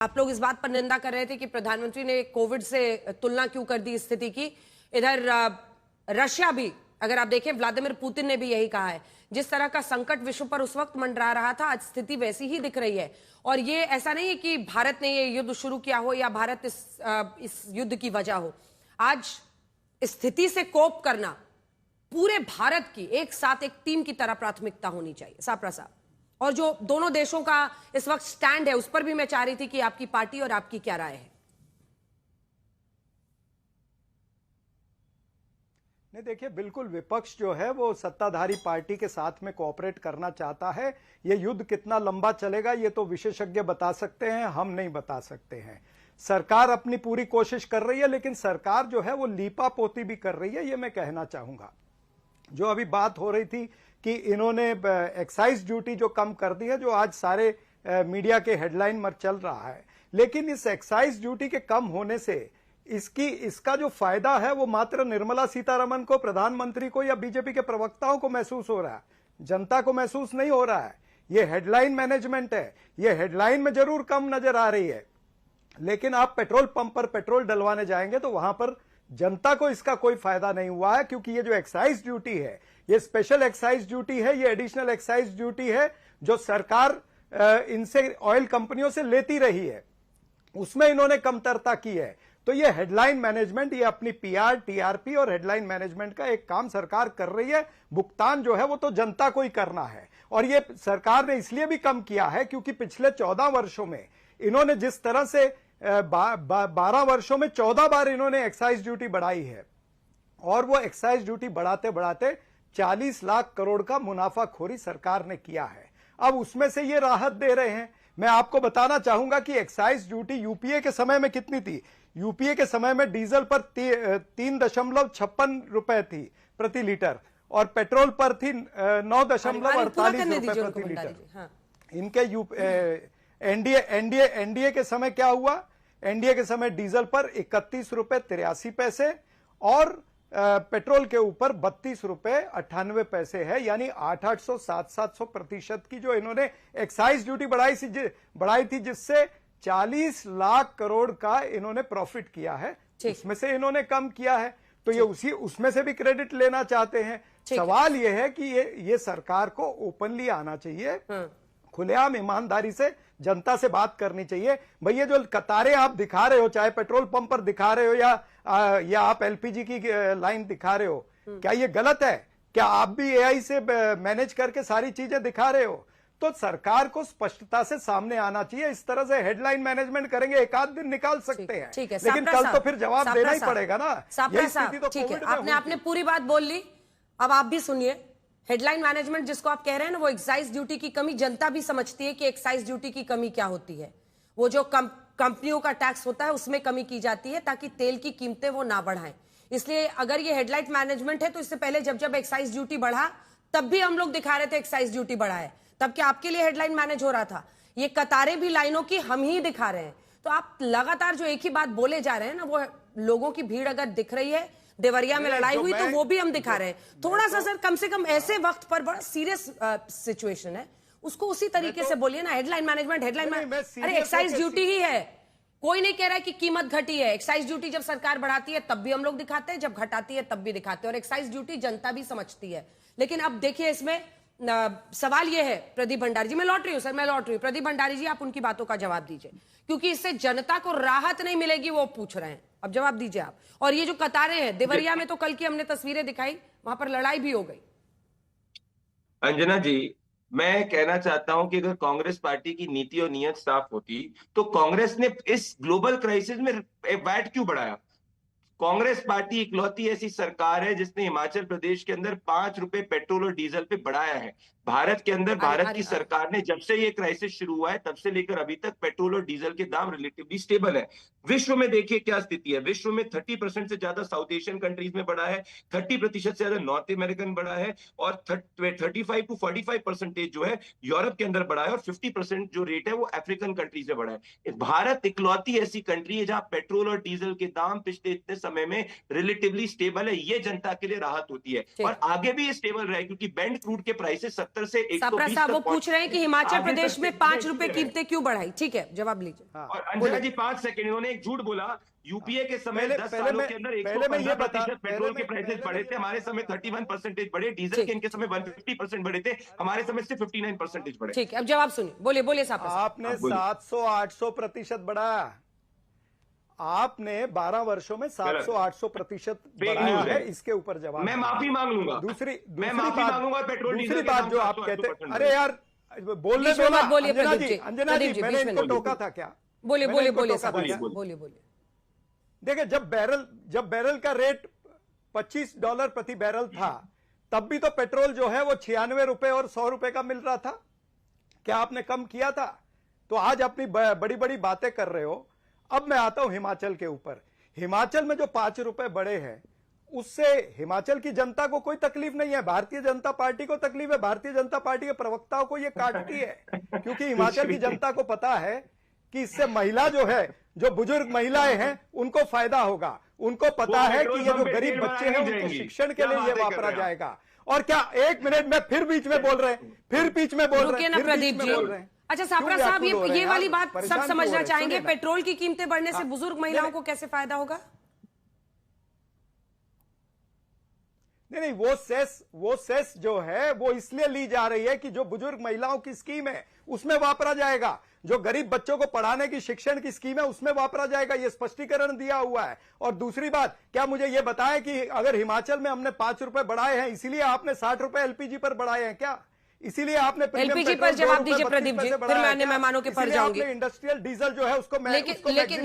आप लोग इस बात पर निंदा कर रहे थे कि प्रधानमंत्री ने कोविड से तुलना क्यों कर दी स्थिति की। इधर रशिया भी, अगर आप देखें, व्लादिमीर पुतिन ने भी यही कहा है। जिस तरह का संकट विश्व पर उस वक्त मंडरा रहा था, आज स्थिति वैसी ही दिख रही है। और ये ऐसा नहीं है कि भारत ने ये युद्ध शुरू किया हो या भारत इस युद्ध की वजह हो। आज स्थिति से कोप करना पूरे भारत की एक साथ एक टीम की तरह प्राथमिकता होनी चाहिए। सापरा साहब, और जो दोनों देशों का इस वक्त स्टैंड है, उस पर भी मैं चाह रही थी कि आपकी पार्टी और आपकी क्या राय है। नहीं, देखिए, बिल्कुल विपक्ष जो है वो सत्ताधारी पार्टी के साथ में कोऑपरेट करना चाहता है। ये युद्ध कितना लंबा चलेगा ये तो विशेषज्ञ बता सकते हैं, हम नहीं बता सकते हैं। सरकार अपनी पूरी कोशिश कर रही है, लेकिन सरकार जो है वो लीपापोती भी कर रही है, ये मैं कहना चाहूंगा। जो अभी बात हो रही थी कि इन्होंने एक्साइज ड्यूटी जो कम कर दी है, जो आज सारे मीडिया के हेडलाइन में चल रहा है, लेकिन इस एक्साइज ड्यूटी के कम होने से इसका जो फायदा है वो मात्र निर्मला सीतारमण को, प्रधानमंत्री को या बीजेपी के प्रवक्ताओं को महसूस हो रहा है, जनता को महसूस नहीं हो रहा है। ये हेडलाइन मैनेजमेंट है, ये हेडलाइन में जरूर कम नजर आ रही है, लेकिन आप पेट्रोल पंप पर पेट्रोल डलवाने जाएंगे तो वहां पर जनता को इसका कोई फायदा नहीं हुआ है, क्योंकि ये जो एक्साइज ड्यूटी है, ये स्पेशल एक्साइज ड्यूटी है, ये एडिशनल एक्साइज ड्यूटी है जो सरकार इनसे ऑयल कंपनियों से लेती रही है, उसमें इन्होंने कमतरता की है। तो ये हेडलाइन मैनेजमेंट, ये अपनी पीआर, टीआरपी और हेडलाइन मैनेजमेंट का एक काम सरकार कर रही है। भुगतान जो है वो तो जनता को ही करना है, और ये सरकार ने इसलिए भी कम किया है क्योंकि पिछले 14 वर्षों में इन्होंने जिस तरह से 12 वर्षों में 14 बार इन्होंने एक्साइज ड्यूटी बढ़ाई है, और वो एक्साइज ड्यूटी बढ़ाते बढ़ाते 40 लाख करोड़ का मुनाफाखोरी सरकार ने किया है। अब उसमें से ये राहत दे रहे हैं। मैं आपको बताना चाहूंगा कि एक्साइज ड्यूटी यूपीए के समय में कितनी थी। यूपीए के समय में डीजल पर 3.56 रुपए थी प्रति लीटर, और पेट्रोल पर थी 9.48 रुपए प्रति लीटर। हाँ। इनके एनडीए के समय क्या हुआ? एनडीए के समय डीजल पर 31 रुपए 83 पैसे और पेट्रोल के ऊपर 32 रुपए 98 पैसे है, यानी 800 700% की जो इन्होंने एक्साइज ड्यूटी बढ़ाई थी, जिससे 40 लाख करोड़ का इन्होंने प्रॉफिट किया है, उसमें से इन्होंने कम किया है। तो ये उसमें से भी क्रेडिट लेना चाहते हैं। सवाल ये है कि ये सरकार को ओपनली आना चाहिए, खुलेआम ईमानदारी से जनता से बात करनी चाहिए। भैया, जो कतारें आप दिखा रहे हो, चाहे पेट्रोल पंप पर दिखा रहे हो या आप एलपीजी की लाइन दिखा रहे हो, क्या ये गलत है? क्या आप भी एआई से मैनेज करके सारी चीजें दिखा रहे हो? तो सरकार को स्पष्टता से सामने आना चाहिए। इस तरह से हेडलाइन मैनेजमेंट करेंगे, एक आध दिन निकाल सकते हैं, लेकिन कल तो फिर जवाब देना ही पड़ेगा ना। यही स्थिति तो कोविड में आपने पूरी बात बोल ली, अब आप भी सुनिए। हेडलाइन मैनेजमेंट जिसको आप कह रहे हैं ना, वो एक्साइज ड्यूटी की कमी, जनता भी समझती है कि एक्साइज ड्यूटी की कमी क्या होती है। वो जो कंपनियों का टैक्स होता है उसमें कमी की जाती है ताकि तेल की कीमतें वो ना बढ़ाएं। इसलिए अगर ये हेडलाइन मैनेजमेंट है तो इससे पहले जब एक्साइज ड्यूटी बढ़ा तब भी हम लोग दिखा रहे थे एक्साइज ड्यूटी बढ़ा है, तब क्या आपके लिए हेडलाइन मैनेज हो रहा था? ये कतारें भी लाइनों की हम ही दिखा रहे हैं। तो आप लगातार जो एक ही बात बोले जा रहे हैं ना, वो लोगों की भीड़ अगर दिख रही है, देवरिया में लड़ाई हुई तो वो भी हम दिखा रहे हैं। थोड़ा सा सर, कम से कम ऐसे वक्त पर बड़ा सीरियस सिचुएशन है, उसको उसी तरीके से बोलिए ना। हेडलाइन मैनेजमेंट, अरे एक्साइज ड्यूटी ही है, कोई नहीं कह रहा है कि कीमत घटी है। एक्साइज ड्यूटी जब सरकार बढ़ाती है तब भी हम लोग दिखाते हैं, जब घटाती है तब भी दिखाते हैं, और एक्साइज ड्यूटी जनता भी समझती है। लेकिन अब देखिए, इसमें सवाल यह है, प्रदीप भंडारी जी, मैं लौट रही हूं सर, मैं लौट रही हूं। प्रदीप भंडारी जी, आप उनकी बातों का जवाब दीजिए, क्योंकि इससे जनता को राहत नहीं मिलेगी, वो पूछ रहे हैं। अब जवाब दीजिए आप। और ये जो कतारें हैं देवरिया में, तो कल की हमने तस्वीरें दिखाई, वहां पर लड़ाई भी हो गई। अंजना जी, मैं कहना चाहता हूं कि अगर कांग्रेस पार्टी की नीति और नीयत साफ होती तो कांग्रेस ने इस ग्लोबल क्राइसिस में वैट क्यों बढ़ाया? कांग्रेस पार्टी इकलौती ऐसी सरकार है जिसने हिमाचल प्रदेश के अंदर 5 रुपए पेट्रोल और डीजल पे बढ़ाया है। भारत के अंदर भारत की सरकार ने जब से ये क्राइसिस शुरू हुआ है तब से लेकर अभी तक पेट्रोल और डीजल के दाम रिलेटिवली स्टेबल है। विश्व में देखिए क्या स्थिति है। विश्व में 30% से ज्यादा साउथ एशियन कंट्रीज में बढ़ा है, 30% से ज्यादा नॉर्थ अमेरिकन बढ़ा है, और 35 to 45% जो है यूरोप के अंदर बढ़ा है, और 50% जो रेट है वो अफ्रीकन कंट्रीज में बढ़ा है। भारत इकलौती ऐसी कंट्री है जहां पेट्रोल और डीजल के दाम पिछले इतने समय में रिलेटिवली स्टेबल है, ये जनता के लिए राहत होती है और आगे भी ये स्टेबल रहे, क्योंकि बेंड क्रूड के प्राइसेस 70 से 120 साहब, वो तक पूछ रहे हैं कि हिमाचल प्रदेश में 5 रुपए कीमतें क्यों बढ़ाई। ठीक है, जवाब लीजिए। और अंजना जी 5 सेकंड, इन्होंने एक झूठ बोला। यूपीए के समय 10 सालों के अंदर 115% पेट्रोल के प्राइसेस बढ़े थे, हमारे समय 31% बढ़े, डीजल के इनके समय 150% बढ़े थे, हमारे समय से 59% बढ़े। ठीक है, अब जवाब सुनिए, बोलिए बोलिए साहब। आपने 700-800% बढ़ाया, आपने 12 वर्षों में 700-800% बढ़ाया है, इसके ऊपर जवाब। मैं माफी मांग लूंगा। दूसरी माफी मांगूंगा पेट्रोल दूसरी बात जो आप कहते, अरे यार बोलने दो ना। अंजना जी मैंने इनको टोका था क्या? बोलिए बोलिए बोलिए। देखिए, जब बैरल का रेट $25 प्रति बैरल था, तब भी तो पेट्रोल जो है वो 96 रुपए और 100 रुपए का मिल रहा था। क्या आपने कम किया था? तो आज अपनी बड़ी बड़ी बातें कर रहे हो। अब मैं आता हूं हिमाचल के ऊपर। हिमाचल में जो 5 रुपए बढ़े हैं, उससे हिमाचल की जनता को कोई तकलीफ नहीं है, भारतीय जनता पार्टी को तकलीफ है। भारतीय जनता पार्टी के प्रवक्ताओं को यह काटती है, क्योंकि हिमाचल की जनता को पता है कि इससे महिला जो है, जो बुजुर्ग महिलाएं हैं, उनको फायदा होगा। उनको पता है कि ये जो गरीब बच्चे हैं उनको शिक्षण के लिए ये वापरा जाएगा। और क्या 1 मिनट में फिर बीच में बोल रहे हैं, फिर बीच में बोल रहे हैं, प्रदीप जी। अच्छा सापरा साहब, ये वाली बात सब समझना चाहेंगे, पेट्रोल की कीमतें बढ़ने से बुजुर्ग महिलाओं को कैसे फायदा होगा? नहीं, वो सेस जो है वो इसलिए ली जा रही है कि जो बुजुर्ग महिलाओं की स्कीम है उसमें वापरा जाएगा, जो गरीब बच्चों को पढ़ाने की शिक्षण की स्कीम है उसमें वापरा जाएगा, ये स्पष्टीकरण दिया हुआ है। और दूसरी बात, क्या मुझे ये बताएं कि अगर हिमाचल में हमने 5 रुपए बढ़ाए हैं, इसीलिए आपने 60 रुपए एलपीजी पर बढ़ाए हैं क्या? इसीलिए आपने एलपीजी पर जवाब दीजिए प्रदीप जी, फिर मैं अन्य मेहमानों के पर जाऊंगी। इंडस्ट्रियल डीजल जो है उसको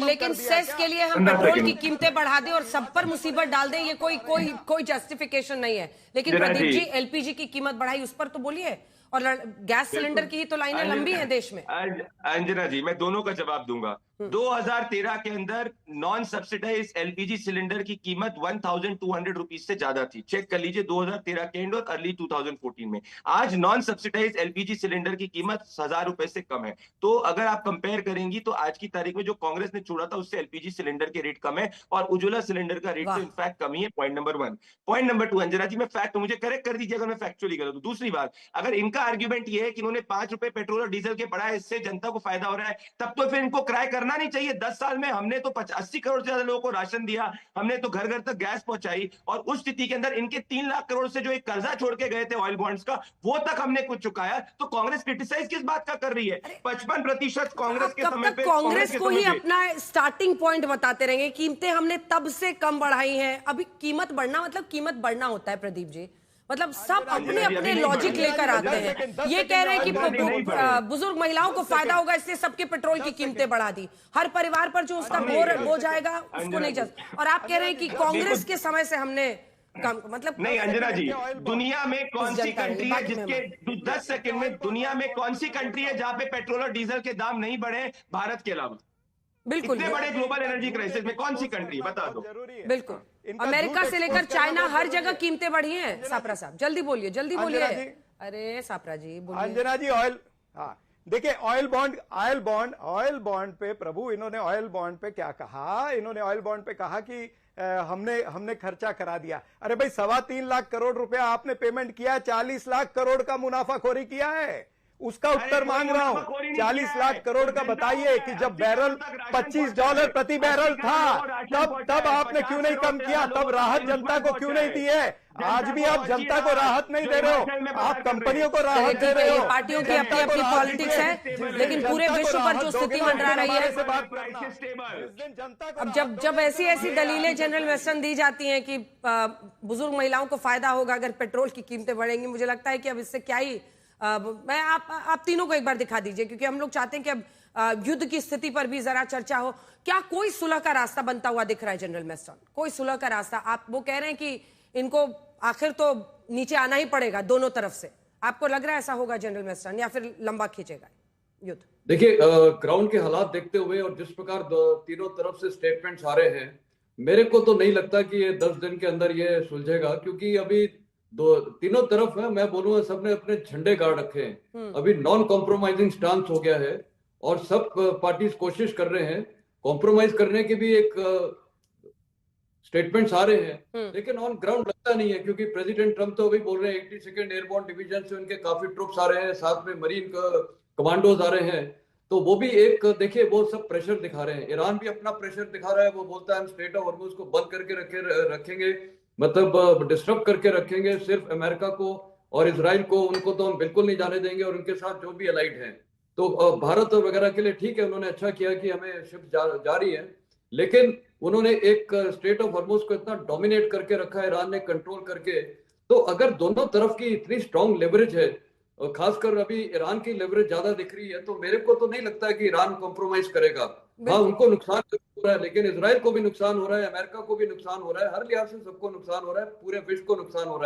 लेकिन सेस के लिए हम पेट्रोल की कीमतें बढ़ा दें और सब पर मुसीबत डाल दें, ये कोई जस्टिफिकेशन नहीं है। लेकिन प्रदीप जी, एलपीजी की कीमत बढ़ाई उस पर तो बोलिए, और गैस सिलेंडर की तो लाइनें लंबी हैं देश में। अंजना जी, मैं दोनों का जवाब दूंगा। 2013 के अंदर नॉन सब्सिडाइज एलपीजी सिलेंडर की कीमत 1200 रुपीज से ज्यादा थी। चेक कर लीजिए 2013 के एंड और अर्ली 2014 में। आज नॉन सब्सिडाइज एलपीजी सिलेंडर की कीमत 1000 रुपए से कम है। तो अगर आप कंपेयर करेंगी तो आज की तारीख में जो कांग्रेस ने छोड़ा था उससे एलपीजी सिलेंडर के रेट कम है और उज्ज्वला सिलेंडर का रेट तो इनफैक्ट कम ही है। Point number 1। Point number 2, Anjana ji, मैं फैक्ट, मुझे करेक्ट कर दीजिए अगर मैं फैक्चुअली गलत हूं। दूसरी बात, अगर इनका आर्ग्यूमेंट ये है कि इन्होंने 5 रुपए पेट्रोल और डीजल के बढ़ाए, इससे जनता को फायदा हो रहा है, तब तो फिर इनको क्राई करना नहीं चाहिए। 10 साल में हमने तो 80 करोड़ से ज्यादा लोगों को राशन दिया, हमने तो घर घर तक गैस पहुंचाई, और उस स्थिति के अंदर इनके 3 लाख करोड़ से जो एक कर्जा छोड़ के गए थे ऑयल बॉन्ड्स का, वो तक हमने कुछ चुकाया। तो कांग्रेस क्रिटिसाइज किस बात का कर रही है? 55% कांग्रेस के समय पे, कांग्रेस को ही अपना स्टार्टिंग पॉइंट बताते रहेंगे। कीमतें हमने तब से कम बढ़ाई हैं। अभी कीमत बढ़ना मतलब कीमत बढ़ना होता है प्रदीप जी, मतलब सब अपने अपने लॉजिक लेकर आते हैं। ये कह रहे हैं कि बुजुर्ग महिलाओं को फायदा होगा इसलिए सबके पेट्रोल की कीमतें बढ़ा दी, हर परिवार पर जो उसका बोझ हो जाएगा उसको नहीं जा। और आप कह रहे हैं कि कांग्रेस के समय से हमने कम, मतलब नहीं अंजना जी, दुनिया में कौन सी कंट्री है जिसके 10 सेकंड में, दुनिया में कौन सी कंट्री है जहां पे पेट्रोल और डीजल के दाम नहीं बढ़े भारत के अलावा? बिल्कुल, इतने बड़े ग्लोबल एनर्जी क्राइसिस में कौन सी कंट्री, बता दो। बिल्कुल, अमेरिका से लेकर चाइना हर जगग कीमतें बढ़ी हैं। सापरा साहब जल्दी बोलिए, जल्दी बोलिए। अरे सापरा जी बोलिए। अंजना जी, ऑयल, हाँ देखिए, ऑयल बॉन्ड पे प्रभु, इन्होंने ऑयल बॉन्ड पे क्या कहा? इन्होंने ऑयल बॉन्ड पे कहा कि हमने खर्चा करा दिया। अरे भाई, 3.25 लाख करोड़ रुपया आपने पेमेंट किया है, 40 लाख करोड़ का मुनाफाखोरी किया है। उसका उत्तर मांग रहा हूं। 40 लाख करोड़ का बताइए कि जब बैरल $25 प्रति बैरल था, तब आपने क्यों नहीं कम किया? तब राहत जनता को क्यों नहीं दी है? आज भी आप जनता को राहत नहीं दे रहे हो, आप कंपनियों को राहत दे रहे हो। पार्टियों की अपनी अपनी पॉलिटिक्स है, लेकिन पूरे विश्व पर जो स्थिति मंडरा रही है, अब जब ऐसी दलीलें जनरल वेस्टर्न दी जाती हैं कि बुजुर्ग महिलाओं को फायदा होगा अगर पेट्रोल की कीमतें बढ़ेंगी, मुझे लगता है कि अब इससे क्या ही, मैं आप तीनों को एक बार दिखा दीजिए, क्योंकि हम लोग चाहते हैं कि अब युद्ध की स्थिति पर भी जरा चर्चा हो। क्या कोई सुलह का रास्ता बनता हुआ दिख रहा है जनरल वेस्टर्न? कोई सुलह का रास्ता? आप वो कह रहे हैं कि इनको आखिर तो नीचे आना ही पड़ेगा दोनों तरफ से, आपको लग रहा है ऐसा होगा जनरल वेस्टर्न, या फिर लंबा खींचेगा युद्ध? देखिए, ग्राउंड के हालात देखते हुए और जिस प्रकार तीनों तरफ से स्टेटमेंट्स आ रहे हैं, मेरे को तो नहीं लगता कि ये 10 दिन के अंदर ये सुलझेगा, क्योंकि अभी तीनों तरफ है, मैं बोलूंगा सबने अपने झंडे गाड़ रखे हैं। अभी नॉन कॉम्प्रोमाइजिंग स्टांस हो गया है और सब पार्टीज कोशिश कर रहे हैं कॉम्प्रोमाइज करने की भी एक स्टेटमेंट्स आ रहे हैं, लेकिन ऑन ग्राउंड लगता नहीं है, क्योंकि प्रेसिडेंट ट्रम्प तो अभी बोल रहे हैं 82nd एयरबोर्न डिवीजन से उनके काफी ट्रुप्स आ रहे हैं, साथ में मरीन कमांडोज आ रहे हैं। तो वो भी एक देखिए वो सब प्रेशर दिखा रहे हैं। ईरान भी अपना प्रेशर दिखा रहा है, वो बोलता है हम स्ट्रेट ऑफ हॉर्मुज को बंद करके रखेंगे, मतलब डिस्टर्ब करके रखेंगे, सिर्फ अमेरिका को और इजराइल को, उनको तो हम बिल्कुल नहीं जाने देंगे, और उनके साथ जो भी अलाइड हैं। तो भारत वगैरह के लिए ठीक है, उन्होंने अच्छा किया कि हमें शिप जा रही है, लेकिन उन्होंने एक स्टेट ऑफ हॉर्मुज को इतना डोमिनेट करके रखा है ईरान ने, कंट्रोल करके। तो अगर दोनों तरफ की इतनी स्ट्रांग लेवरेज है, और खासकर अभी ईरान की लेवरेज ज्यादा दिख रही है, तो मेरे को तो नहीं लगता है कि ईरान कॉम्प्रोमाइज करेगा। हाँ, उनको नुकसान हो रहा है, लेकिन इजराइल को भी नुकसान हो रहा है, अमेरिका को भी नुकसान हो रहा है, हर लिहाज से सबको नुकसान हो रहा है, पूरे विश्व को नुकसान हो रहा है।